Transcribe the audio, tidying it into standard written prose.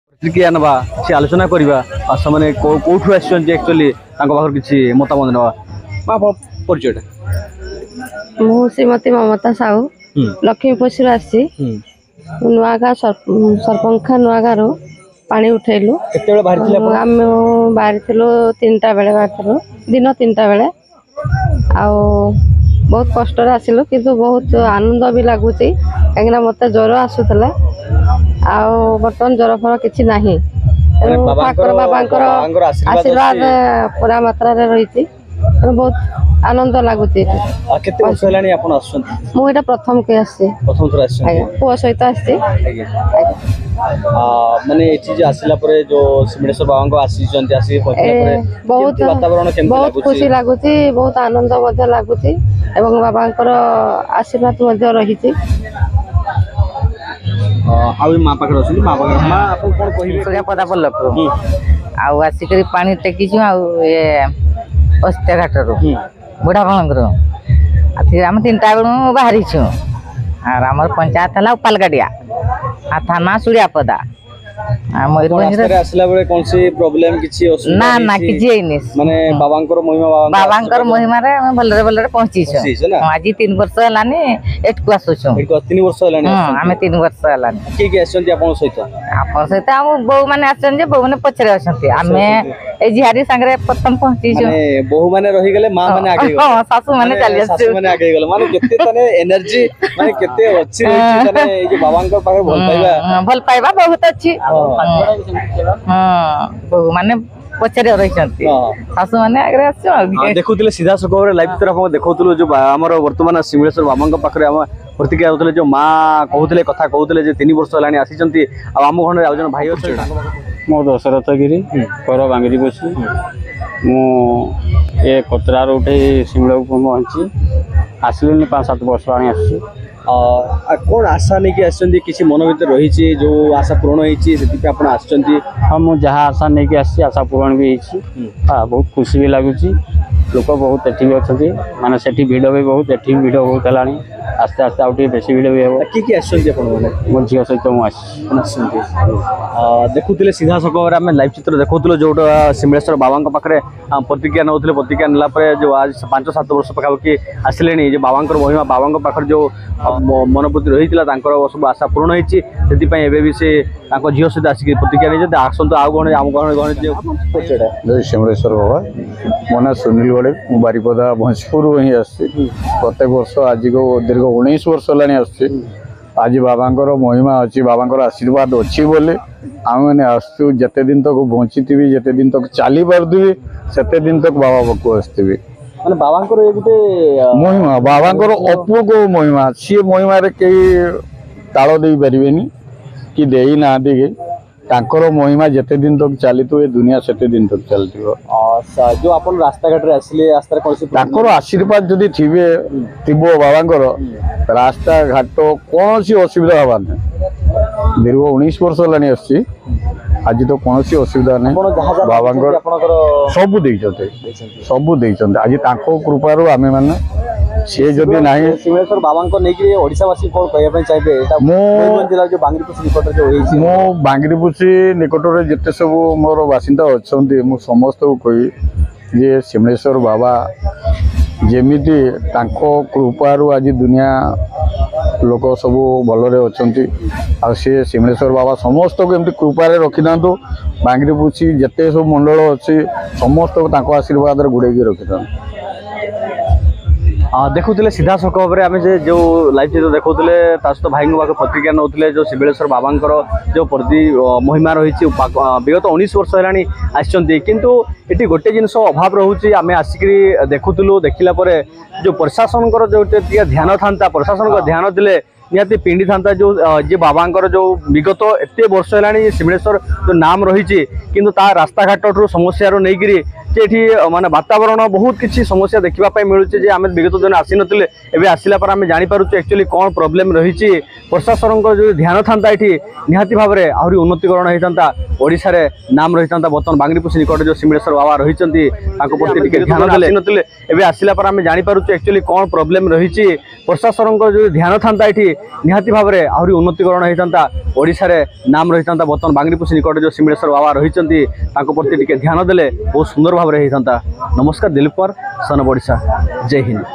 प्रतिक्रिया नवा किसी आलोचना करवा से कौटू आक्चुअली किसी मतामत नवा परिचय मु श्रीमती ममता साहू लक्ष्मीपुर आसी नुआगा सरपंखा नुआगा रू पानी उठेलु आम बाहरी 3टा बेले बाहर दिन 3टा बेले आउ बहुत कष्ट आसिलु किंतु बहुत आनंद भी लगुच कहीं मत ज्वर आसूला बर्तमान ज्वर फर कि नहीं ठाकुर बाबा आशीर्वाद पूरा मात्रा रही बहुत आनंद लगुच मुझे प्रथम के पुआ सहित आसला जो सिमड़ेश्वर बाबा बहुत खुशी लगुच बहुत आनंद लगुच बाबा आशीर्वाद रही पदा पड़ल आसिक पानी टेकिचु अस्त्या घाट रू बुढ़ा भंगर आम 3टा बेलू बाहरी आम पंचायत है पालगाड़िया थाना सुड़ियापदा कौन सी प्रॉब्लम ना ना कि माने बाबांकर महिमा रे भलरे भलरे पहुंची आज 3 वर्ष हलानी एटकु आसुछु 3 वर्ष हलानी आमे 3 वर्ष हलानी के के आछन आपन सहित हम बहु माने आछन जे बहु माने पछरे आछंती आमे ए जिहारी संगरे प्रथम पहुंची माने बहु माने रही गेले मां माने आगे गेले हां सासू माने चली आछे सासू माने आगे गेले माने केते तने एनर्जी माने केते अछि रही तने ए जे बाबांकर पाखे भल पाइबा बहुत अछि हां बहु माने पछरे रही सासू माने आगे आछो देखुतले सीधा सकोरे लाइव तरफ हम देखुतलो जो हमर वर्तमान सिमड़ेश्वर बाबांकर पाखरे हम प्रतिक्रिया होतले जो मां कहउतले कथा कहउतले जे 3 वर्ष लानी आसीचंती आ हम घण आ जन भाई अछि मो दशरथ गिरी कर बांगरी बसी मु ए कतरार उठे शिमला को पहुंची आसले 5-7 वर्ष आनी आसी कौन आशा नहीं कि आसचंती किसी मन भीतर रही जो आशा पूर्ण होती से आप आसचंती हाँ मुझे जहाँ आशा नहीं कि आसी आशा पूरण भी होती बहुत खुशी भी लगुच लोक बहुत एटी भी अच्छा माने सेठी भिड़ भी बहुत एटी भिड़ बहुत है आस्ते आस्ते आउ बेसी भिड़ भी हम किए आसचंती मो झील सहित मुझे देखुले सीधा सकोरे आम लाइव चित्र देखुल जोटा सिमड़ेश्वर बाबा पाखे प्रतिक्रिया नौले प्रतिक्रिया नाला जो आज 5-7 वर्ष पाखापाखि आसिले जो बाबा महिमा बाबा पाखे जो मनोवृत्ति रही सब आशा पूर्ण होती भी से झील सहित आसिक प्रतिक्रिया नहीं आसतु आउ आम जय सिमड़ेश्वर बाबा मो ना सुनील गड़े मु बारिपदा भंजपुर ही आसी प्रत्येक वर्ष आज को दीर्घ 19 वर्ष है आज बाबांकर महिमा अच्छी बाबांकर आशीर्वाद अच्छी बोले आम मैंने आसु जिते दिन तक बंची थी जिते दिन तक चली पार्थी से दिन तक बाबा पाक आसती बाबांकर महिमा बाबांकर अपूर्व महिमा सी महिमा कई ताल दे पारे कि दे ना तांकर महिमा जिते दिन तक चली तो ये दुनिया सेते दिन तक चलती जो अपन रास्ता घाट आसिले रास्ता तांकर आशीर्वाद जदि थिबे थिबो बाबांकर रास्ता घाट कौन सी असुविधा हवा नहीं दीर्घ 19 वर्ष लानी आसी आज तो कौन सी असुविधा नहीं बाबांकर सब देइचंते आज तांको कृपारु आमे माने से जदि नहीं सिमड़ेश्वर बाबा को नहीं ओडिशावासी कौन कहबे चाहिए जिला जो बांगरीपुसी निकट जो होई मो बांगरीपुसी निकट रे जते सब मोर बासिंदा अछंती मु समस्त को कहि जे सिमड़ेश्वर बाबा जेमिति तांको कृपारु आज दुनिया लोक सब भलरे अछंती आ से सिमड़ेश्वर बाबा समस्त को एमती कृपारे रखि दांतो बांगरीपुसी जते सब मंडल अछि समस्त को तांको आशीर्वाद रे गुडे के रखि दांतो देखुले सीधा सख भाव आम जो लाइव चित्र देखुले सहित भाई पाखे प्रतिक्रिया नौले जो सिमड़ेश्वर बाबांकर जो प्रति महिमा रही विगत 19 वर्ष है आसचंती किंतु ये गोटे जिनस अभाव रोचे आम आसिक देखुलु देखला जो प्रशासन जो ध्यान था प्रशासन का ध्यान दिले निहाती पिंडी था जो जे बाबांकर जो विगत एत वर्ष है सिमड़ेश्वर जो नाम रही किंतु ता रास्ता घाट समस्या नहीं एठी माने वातावरण बहुत किसी समस्या देखा मिलूँ आम विगत दिन आसी नथिले एबे आसिला पर आम जापर एक्चुअली कौन प्रोब्लेम रही प्रशासन जो ध्यान था ये निहाती भाव में आहरी उन्नतिकरण होता ओडिशा रे नाम रही था बर्तमान बांगरीपुसी निकट जो सिमड़ेश्वर बाबा रही प्रति ध्यान देते नथिले एबे आसिला पर आम जापर एक्चुअली कौन प्रोब्लेम रही प्रशासन जो ध्यान था ये निहाती भाव में आहरी उन्नतिकरण होता ओडिशा रे नाम रही था बर्तमान बांगरीपुसी निकट जो सिमलेश्वर बाबा रही प्रति ध्यान देले बहुत सुंदर भाव में होता। नमस्कार दिलीप कुमार सन ओडिशा जय हिंद।